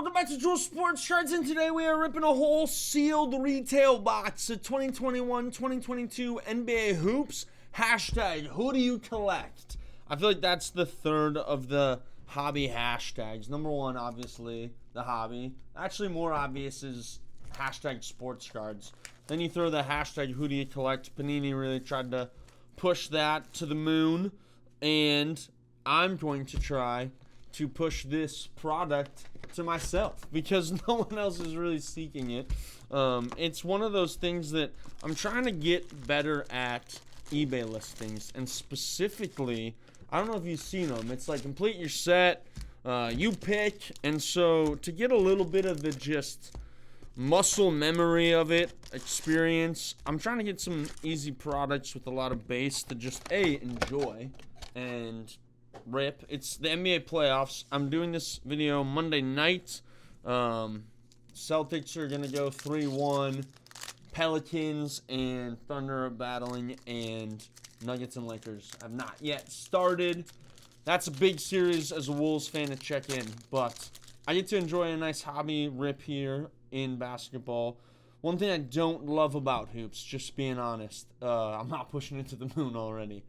Welcome back to Jewel Sports Cards, and today we are ripping a whole sealed retail box of 2021-2022 NBA Hoops. Hashtag, who do you collect? I feel like that's the third of the hobby hashtags. Number one, obviously, the hobby. Actually, more obvious is hashtag sports cards. Then you throw the hashtag, who do you collect? Panini really tried to push that to the moon, and I'm going to try to push this product to myself because no one else is really seeking it. It's one of those things that I'm trying to get better at eBay listings, and specifically, I don't know if you've seen them. It's like complete your set, you pick, and so to get a little bit of the just muscle memory of it, experience, I'm trying to get some easy products with a lot of base to just enjoy and rip. It's the NBA playoffs. I'm doing this video Monday night. Celtics are going to go 3-1. Pelicans and Thunder are battling, and Nuggets and Lakers have not yet started. That's a big series as a Wolves fan to check in, but I get to enjoy a nice hobby rip here in basketball. One thing I don't love about hoops, just being honest, I'm not pushing it to the moon already.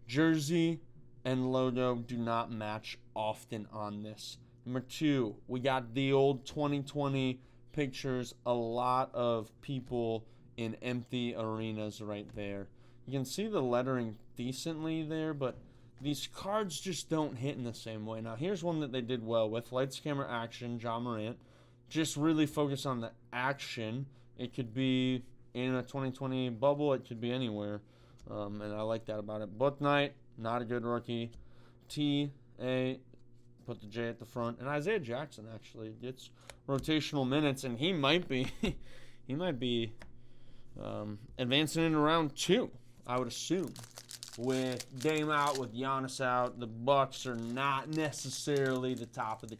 Jersey and logo do not match often on this. Number two, we got the old 2020 pictures. A lot of people in empty arenas right there. You can see the lettering decently there, but these cards just don't hit in the same way. Now, here's one that they did well with. Lights, Camera, Action, John Morant. Just really focus on the action. It could be in a 2020 bubble. It could be anywhere. And I like that about it. Book Night, not a good rookie. T.A., put the J at the front. And Isaiah Jackson actually gets rotational minutes, and he might be advancing in round 2, I would assume. With Dame out, with Giannis out, the Bucks are not necessarily the top of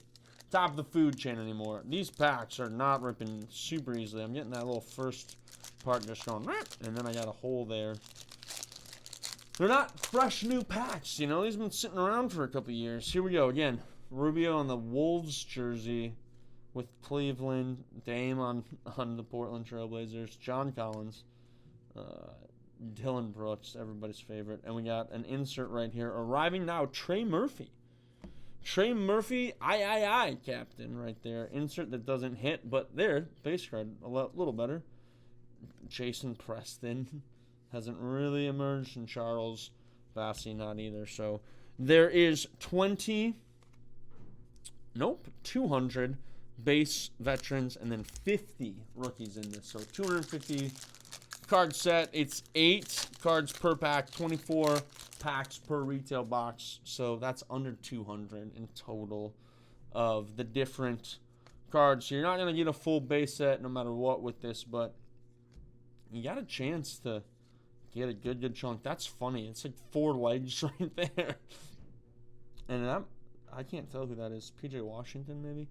the food chain anymore. These packs are not ripping super easily. I'm getting that little first part just going, and then I got a hole there. They're not fresh new packs, you know. These have been sitting around for a couple years. Here we go again. Rubio on the Wolves jersey with Cleveland. Dame on the Portland Trailblazers. John Collins. Dylan Brooks, everybody's favorite. And we got an insert right here. Arriving now, Trey Murphy. Trey Murphy, I, captain right there. Insert that doesn't hit, but there, base card, a little better. Jason Preston hasn't really emerged, and Charles Bassey not either. So there is 200 base veterans, and then 50 rookies in this. So 250 card set. It's 8 cards per pack, 24 packs per retail box. So that's under 200 in total of the different cards. So you're not going to get a full base set no matter what with this, but you got a chance to get a good chunk. That's funny. It's like 4 legs right there. And I can't tell who that is. PJ Washington, maybe?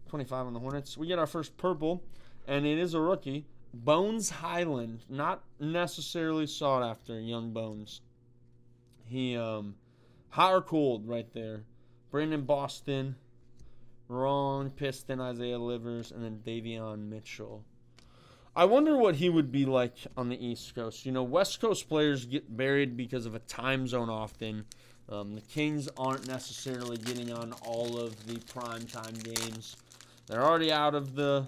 25 on the Hornets. We get our first purple, and it is a rookie. Bones Highland. Not necessarily sought after, young Bones. He, hot or cold right there. Brandon Boston. Ron Piston, Isaiah Livers, and then Davion Mitchell. I wonder what he would be like on the East Coast. You know, West Coast players get buried because of a time zone often. The Kings aren't necessarily getting on all of the primetime games. They're already out of the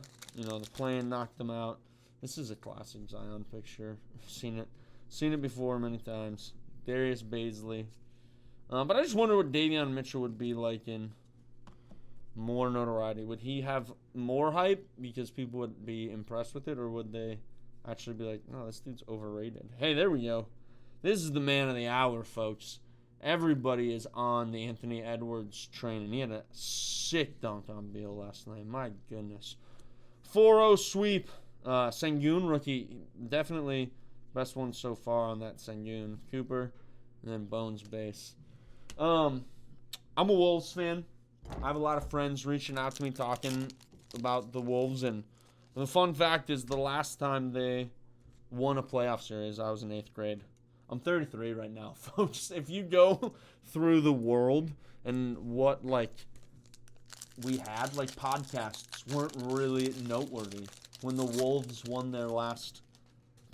play-in knocked them out. This is a classic Zion picture. I've seen it before many times. Darius Baisley. But I just wonder what Davion Mitchell would be like in more notoriety. Would he have more hype because people would be impressed with it, or would they actually be like, no, this dude's overrated? Hey, there we go. This is the man of the hour, folks. Everybody is on the Anthony Edwards train, and he had a sick dunk on Beal last night. My goodness. 4-0 sweep. Sengun rookie, definitely best one so far on that Sengun. Cooper, and then Bones base. I'm a Wolves fan. I have a lot of friends reaching out to me talking about the Wolves, and the fun fact is the last time they won a playoff series, I was in 8th grade. I'm 33 right now, folks. If you go through the world and what, like, we had. Like, podcasts weren't really noteworthy when the Wolves won their last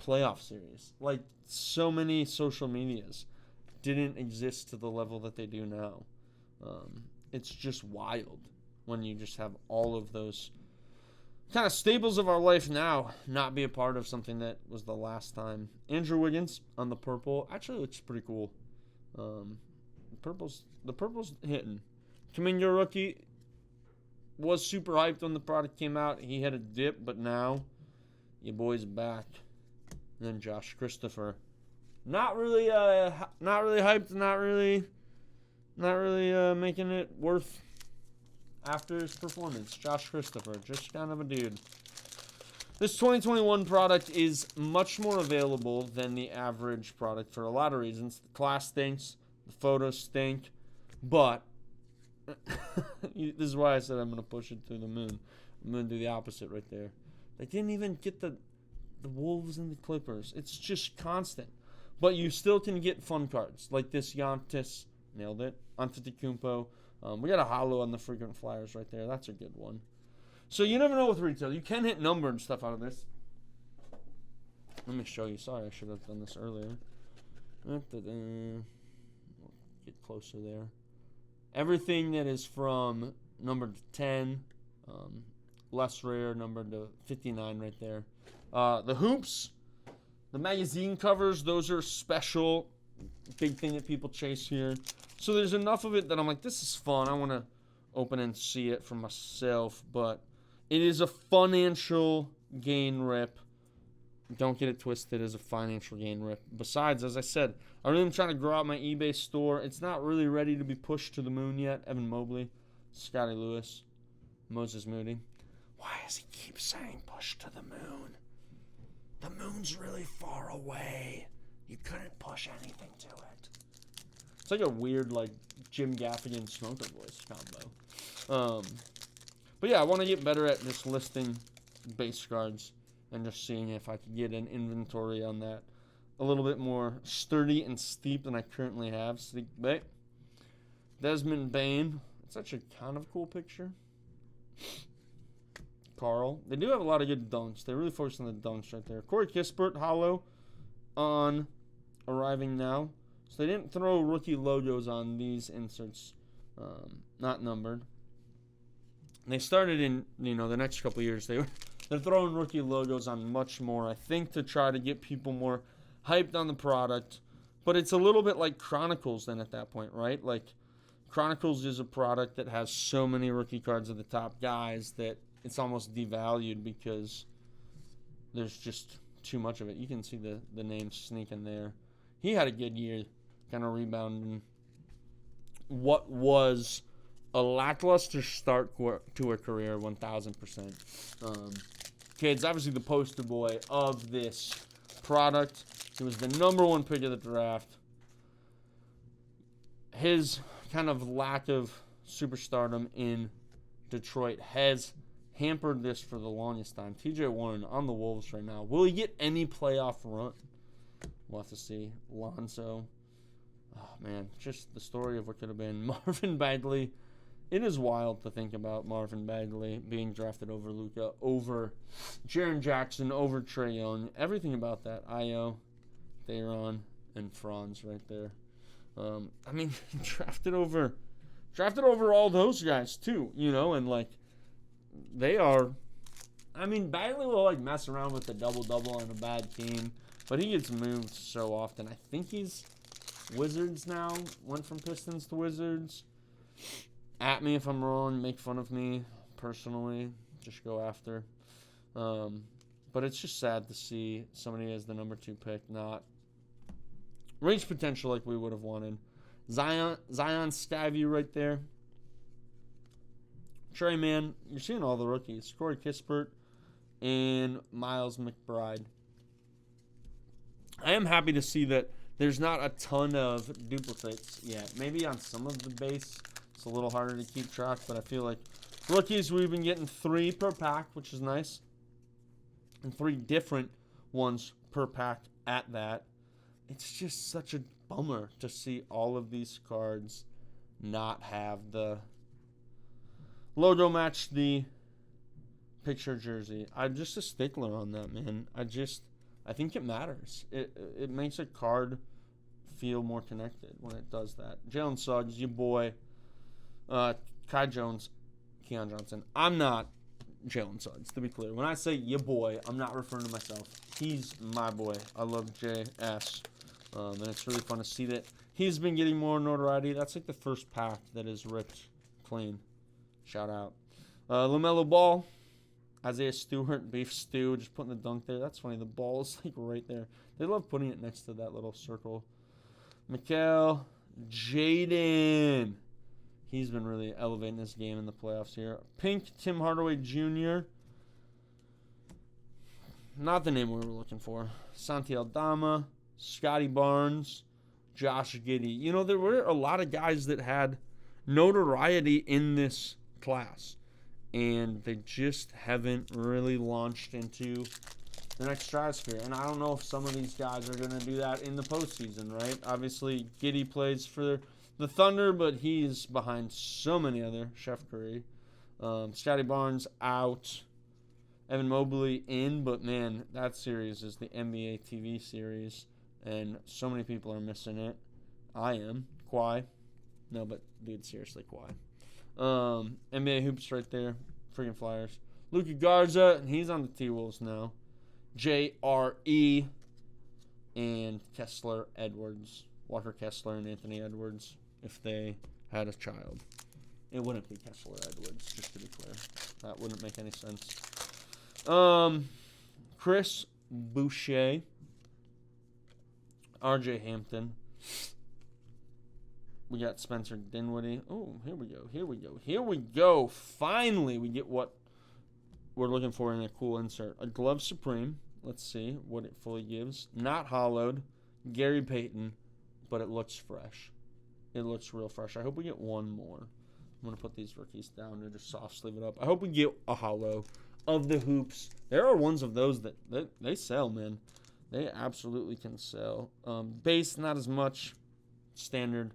playoff series. Like, so many social medias didn't exist to the level that they do now. It's just wild when you just have all of those kind of staples of our life now not be a part of something that was the last time. Andrew Wiggins on the purple actually looks pretty cool. The purple's hitting. Kuminga rookie was super hyped when the product came out. He had a dip, but now your boy's back. And then Josh Christopher, not really hyped, not really making it worth after his performance. Josh Christopher, just kind of a dude. This 2021 product is much more available than the average product for a lot of reasons. The class stinks, the photos stink, but this is why I said I'm going to push it to the moon. I'm going to do the opposite right there. They didn't even get the Wolves and the Clippers. It's just constant. But you still can get fun cards like this Giannis. Nailed it. Antetokounmpo. We got a holo on the frequent flyers right there. That's a good one. So you never know with retail. You can hit number and stuff out of this. Let me show you. Sorry, I should have done this earlier. Get closer there. Everything that is from number to 10, less rare, number to 59 right there. The hoops, the magazine covers, those are special. Big thing that people chase here. So there's enough of it that I'm like, this is fun. I want to open and see it for myself. But it is a financial gain rip. Don't get it twisted as a financial gain rip. Besides, as I said, I really am trying to grow out my eBay store. It's not really ready to be pushed to the moon yet. Evan Mobley, Scotty Lewis, Moses Moody. Why does he keep saying push to the moon? The moon's really far away. You couldn't push anything to it. It's like a weird, like, Jim Gaffigan Smoker voice combo. But yeah, I want to get better at just listing base cards and just seeing if I could get an inventory on that a little bit more sturdy and steep than I currently have. Desmond Bain. It's such a kind of cool picture. Carl. They do have a lot of good dunks. They really focus on the dunks right there. Corey Kispert, holo, on arriving now. So they didn't throw rookie logos on these inserts, not numbered. And they started in, the next couple of years. They're throwing rookie logos on much more, I think, to try to get people more hyped on the product. But it's a little bit like Chronicles then at that point, right? Like, Chronicles is a product that has so many rookie cards of the top guys that it's almost devalued because there's just too much of it. You can see the name sneaking there. He had a good year, kind of rebounding what was a lackluster start to a career, 1,000%. Kid's obviously the poster boy of this product. He was the number one pick of the draft. His kind of lack of superstardom in Detroit has hampered this for the longest time. TJ Warren on the Wolves right now. Will he get any playoff run? We'll have to see. Lonzo. Oh, man. Just the story of what could have been. Marvin Bagley. It is wild to think about Marvin Bagley being drafted over Luka, over Jaren Jackson, over Trae Young. Everything about that. Io, Theron, and Franz right there. Drafted over all those guys too, and like they are. Bagley will like mess around with the double-double on a bad team, but he gets moved so often. I think he's Wizards now. Went from Pistons to Wizards. At me if I'm wrong. Make fun of me personally. Just go after. But it's just sad to see somebody as the number 2 pick not reach potential like we would have wanted. Zion Skyview right there. Trey, man, you're seeing all the rookies. Corey Kispert and Miles McBride. I am happy to see that there's not a ton of duplicates yet. Maybe on some of the base, it's a little harder to keep track, but I feel like rookies, we've been getting 3 per pack, which is nice. And 3 different ones per pack at that. It's just such a bummer to see all of these cards not have the logo matched the picture jersey. I'm just a stickler on that, man. I think it matters. It makes a card feel more connected when it does that. Jalen Suggs, your boy. Kai Jones, Keon Johnson. I'm not Jalen Suggs, to be clear. When I say your boy, I'm not referring to myself. He's my boy. I love JS. And it's really fun to see that he's been getting more notoriety. That's like the first pack that is ripped clean. Shout out. LaMelo Ball. Isaiah Stewart, Beef Stew, just putting the dunk there. That's funny. The ball is like right there. They love putting it next to that little circle. Mikal, Jaden. He's been really elevating this game in the playoffs here. Pink, Tim Hardaway Jr. Not the name we were looking for. Santi Aldama, Scotty Barnes, Josh Giddey. You know, there were a lot of guys that had notoriety in this class, and they just haven't really launched into the next stratosphere. And I don't know if some of these guys are going to do that in the postseason, right? Obviously, Giddey plays for the Thunder, but he's behind so many other. Chef Curry. Scotty Barnes out. Evan Mobley in, but man, that series is the NBA TV series, and so many people are missing it. I am. Kawhi. No, but dude, seriously, Kawhi. NBA hoops right there. Freaking Flyers. Luka Garza, he's on the T-Wolves now. JRE and Kessler Edwards. Walker Kessler and Anthony Edwards, if they had a child. It wouldn't be Kessler Edwards, just to be clear. That wouldn't make any sense. Chris Boucher. RJ Hampton. We got Spencer Dinwiddie. Oh, here we go. Finally, we get what we're looking for in a cool insert. A Glove Supreme. Let's see what it fully gives. Not hollowed. Gary Payton, but it looks fresh. It looks real fresh. I hope we get one more. I'm going to put these rookies down and just soft sleeve it up. I hope we get a hollow of the hoops. There are ones of those that they sell, man. They absolutely can sell. Base, not as much. Standard,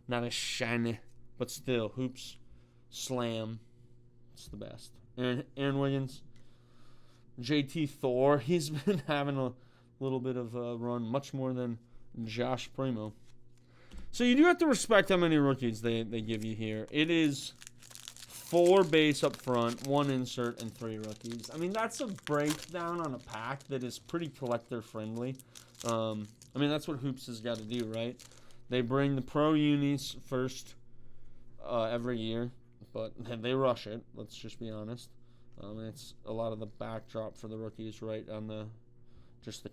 not as shiny. But still, hoops, slam. It's the best. Aaron Wiggins. JT Thor. He's been having a little bit of a run. Much more than Josh Primo. So you do have to respect how many rookies they give you here. It is 4 base up front, 1 insert, and 3 rookies. I mean, that's a breakdown on a pack that is pretty collector-friendly. I mean, that's what Hoops has got to do, right? They bring the pro unis first every year, but they rush it. Let's just be honest. It's a lot of the backdrop for the rookies right on the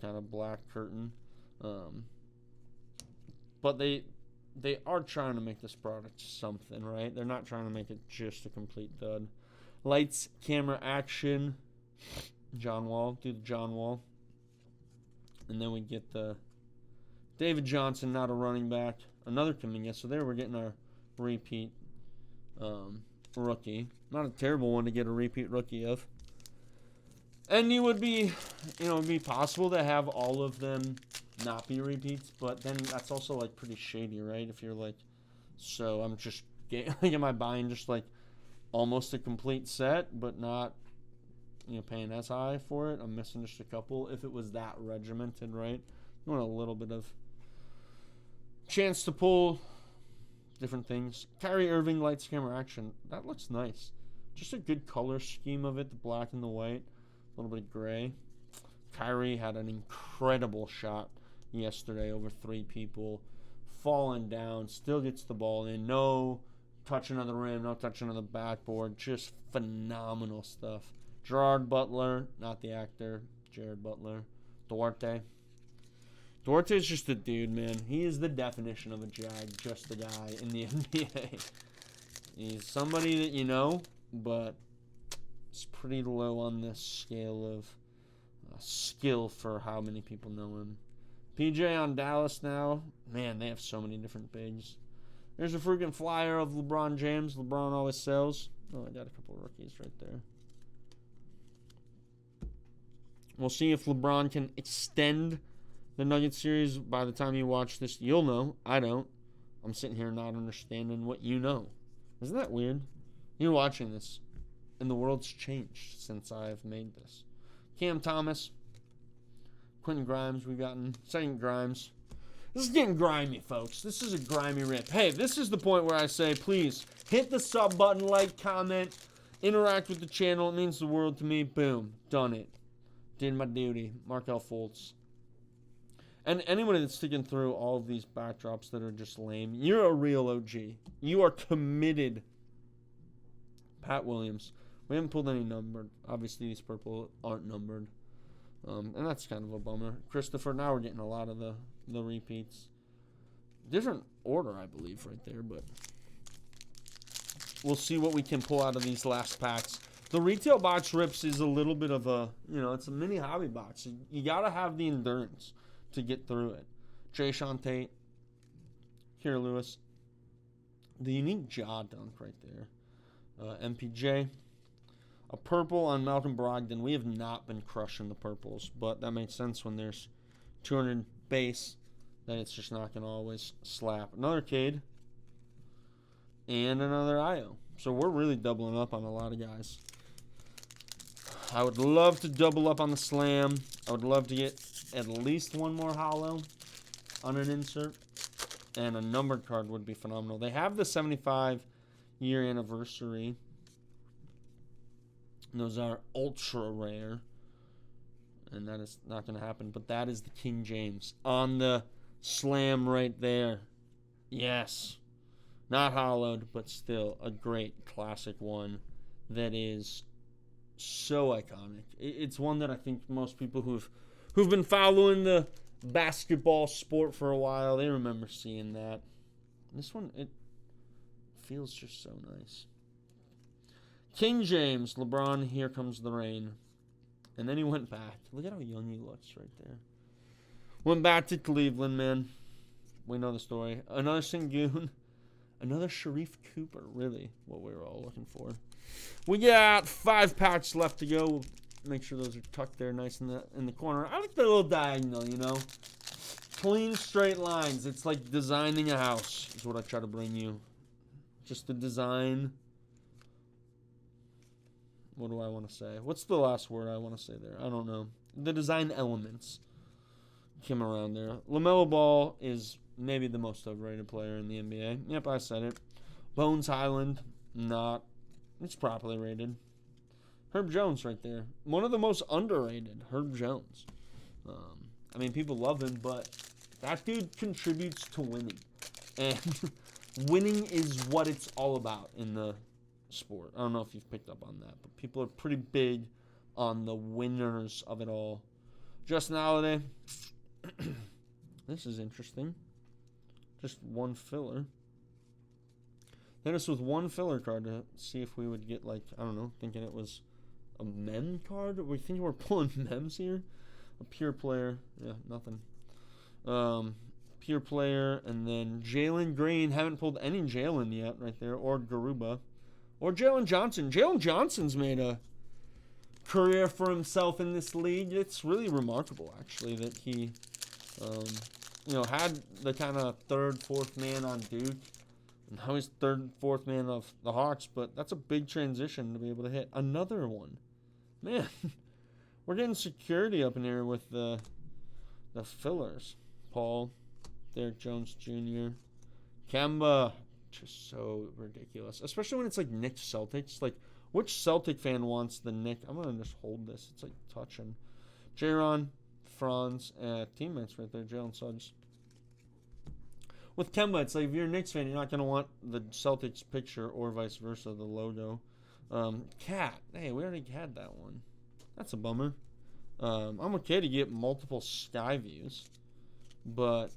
kind of black curtain. But they are trying to make this product something, right? They're not trying to make it just a complete dud. Lights, camera, action. John Wall. Do the John Wall. And then we get the David Johnson, not a running back. Another Kuminga. So there we're getting our repeat rookie. Not a terrible one to get a repeat rookie of. And it would be possible to have all of them not be repeats, but then that's also like pretty shady, right? If you're like, so I'm just am I buying just like almost a complete set, but not paying as high for it? I'm missing just a couple. If it was that regimented, right? You want a little bit of chance to pull different things. Kyrie Irving, lights, camera, action. That looks nice. Just a good color scheme of it, the black and the white, a little bit of gray. Kyrie had an incredible shot yesterday over 3 people, falling down, still gets the ball in, no touching on the rim, no touching on the backboard, just phenomenal stuff. Gerard Butler, not the actor, Jared Butler. Duarte's just a dude, man. He is the definition of a Jag, just a guy in the NBA. He's somebody that you know, but it's pretty low on the scale of skill for how many people know him. PJ on Dallas now. Man, they have so many different bigs. There's a freaking flyer of LeBron James. LeBron always sells. Oh, I got a couple of rookies right there. We'll see if LeBron can extend the Nuggets series. By the time you watch this, you'll know. I don't. I'm sitting here not understanding what you know. Isn't that weird? You're watching this, and the world's changed since I've made this. Cam Thomas, Quentin Grimes, we've gotten second Grimes. This is getting grimy, folks. This is a grimy rip. Hey, this is the point where I say, please, hit the sub button, like, comment, interact with the channel. It means the world to me. Boom. Done it. Did my duty. Markel Fultz. And anybody that's sticking through all of these backdrops that are just lame, you're a real OG. You are committed. Pat Williams. We haven't pulled any numbered. Obviously, these purple aren't numbered. And that's kind of a bummer. Christopher, now we're getting a lot of the repeats. Different order, I believe, right there, but we'll see what we can pull out of these last packs. The retail box rips is a little bit of a, it's a mini hobby box. You got to have the endurance to get through it. Jay Sean Tate, Kira Lewis, the unique jaw dunk right there. MPJ. A purple on Malcolm Brogdon. We have not been crushing the purples, but that makes sense when there's 200 base, then it's just not going to always slap. Another Cade and another IO. So we're really doubling up on a lot of guys. I would love to double up on the slam. I would love to get at least one more holo on an insert, and a numbered card would be phenomenal. They have the 75-year anniversary. Those are ultra rare, and that is not going to happen. But that is the King James on the slam right there. Yes. Not hollowed, but still a great classic one that is so iconic. It's one that I think most people who've been following the basketball sport for a while, they remember seeing that. This one, it feels just so nice. King James, LeBron, here comes the rain. And then he went back. Look at how young he looks right there. Went back to Cleveland, man. We know the story. Another Sengun. Another Sharif Cooper. Really what we were all looking for. We got 5 packs left to go. We'll make sure those are tucked there nice in the corner. I like the little diagonal, Clean, straight lines. It's like designing a house is what I try to bring you. Just the design. What do I want to say? What's the last word I want to say there? I don't know. The design elements came around there. LaMelo Ball is maybe the most overrated player in the NBA. Yep, I said it. Bones Highland, not. It's properly rated. Herb Jones right there. One of the most underrated, Herb Jones. People love him, but that dude contributes to winning. And winning is what it's all about in the sport. I don't know if you've picked up on that, but people are pretty big on the winners of it all. Justin Holiday. This is interesting. Just one filler. Hit us with one filler card to see if we would get, thinking it was a mem card. Are we thinking we're pulling mems here? A pure player. Yeah, nothing. Pure player, and then Jalen Green. Haven't pulled any Jalen yet right there, or Garuba. Or Jalen Johnson. Jalen Johnson's made a career for himself in this league. It's really remarkable, actually, that he, had the kind of third, fourth man on Duke. And now he's third, fourth man of the Hawks. But that's a big transition to be able to hit another one. Man, we're getting security up in here with the fillers. Paul, Derek Jones Jr., Kemba. Just so ridiculous, especially when it's like Knicks Celtics. Like, which Celtic fan wants the Knicks? I'm gonna just hold this. It's like touching. Jaron, Franz, teammates right there. Jalen Suggs. With Kemba, it's like if you're a Knicks fan, you're not gonna want the Celtics picture or vice versa, the logo. Cat. Hey, we already had that one. That's a bummer. I'm okay to get multiple sky views, but.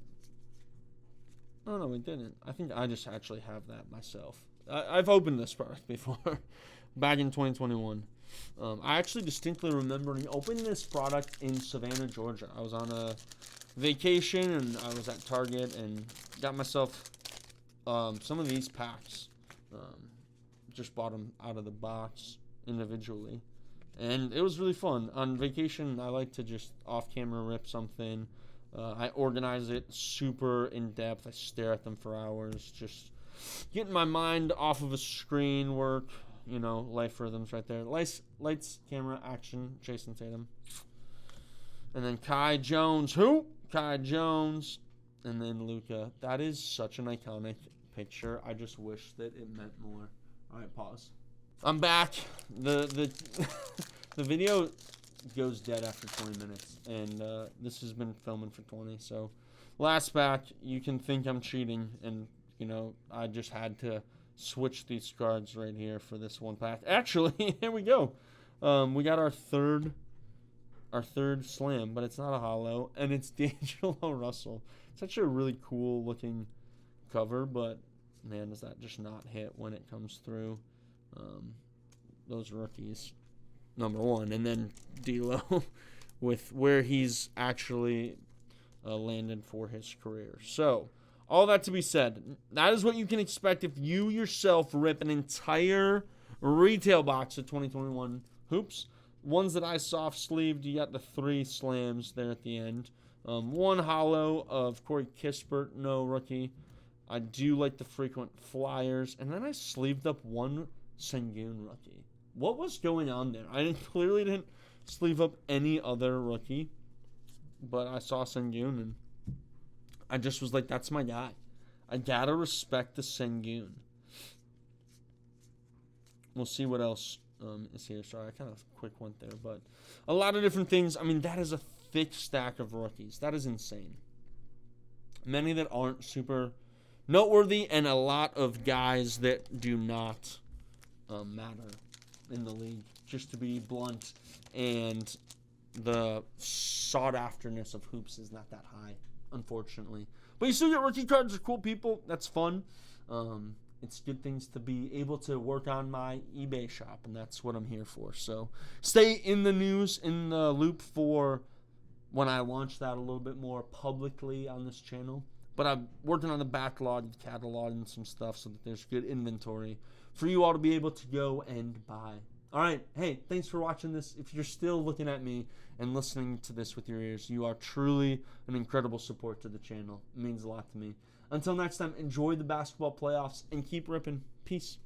Oh, no, we didn't. I think I just actually have that myself. I've opened this product before, back in 2021. I actually distinctly remember opening this product in Savannah, Georgia. I was on a vacation, and I was at Target, and got myself some of these packs. Just bought them out of the box individually. And it was really fun. On vacation, I like to just off-camera rip something. I organize it super in-depth. I stare at them for hours. Just getting my mind off of a screen work. you know, life rhythms right there. Lights, camera, action, Jason Tatum. And then Kai Jones. Who? Kai Jones. And then Luka. That is such an iconic picture. I just wish that it meant more. All right, pause. I'm back. The the video goes dead after 20 minutes, and this has been filming for 20. So, last pack, you can think I'm cheating, and you know I just had to switch these cards right here for this one pack. Actually, here we go. We got our third slam, but it's not a holo, and it's D'Angelo Russell. It's actually a really cool looking cover, but man, does that just not hit when it comes through. Those rookies, number one, and then D'Lo with where he's actually landed for his career. So, all that to be said, that is what you can expect if you yourself rip an entire retail box of 2021 hoops. Ones that I soft sleeved, you got the 3 slams there at the end. One holo of Corey Kispert, no rookie. I do like the frequent flyers, and then I sleeved up one Sengun rookie. What was going on there? I clearly didn't sleeve up any other rookie, but I saw Sengun, and I just was like, that's my guy. I gotta respect the Sengun. We'll see what else is here. Sorry, I kind of quick went there, but a lot of different things. I mean, that is a thick stack of rookies. That is insane. Many that aren't super noteworthy, and a lot of guys that do not matter in the league, just to be blunt, and the sought-afterness of hoops is not that high, unfortunately. But you still get rookie cards. Are cool people. That's fun. It's good things to be able to work on my eBay shop, and that's what I'm here for. So stay in the news, in the loop for when I launch that a little bit more publicly on this channel. But I'm working on the backlog, cataloging some stuff so that there's good inventory for you all to be able to go and buy. All right. Hey, thanks for watching this. If you're still looking at me and listening to this with your ears, you are truly an incredible support to the channel. It means a lot to me. Until next time, enjoy the basketball playoffs and keep ripping. Peace.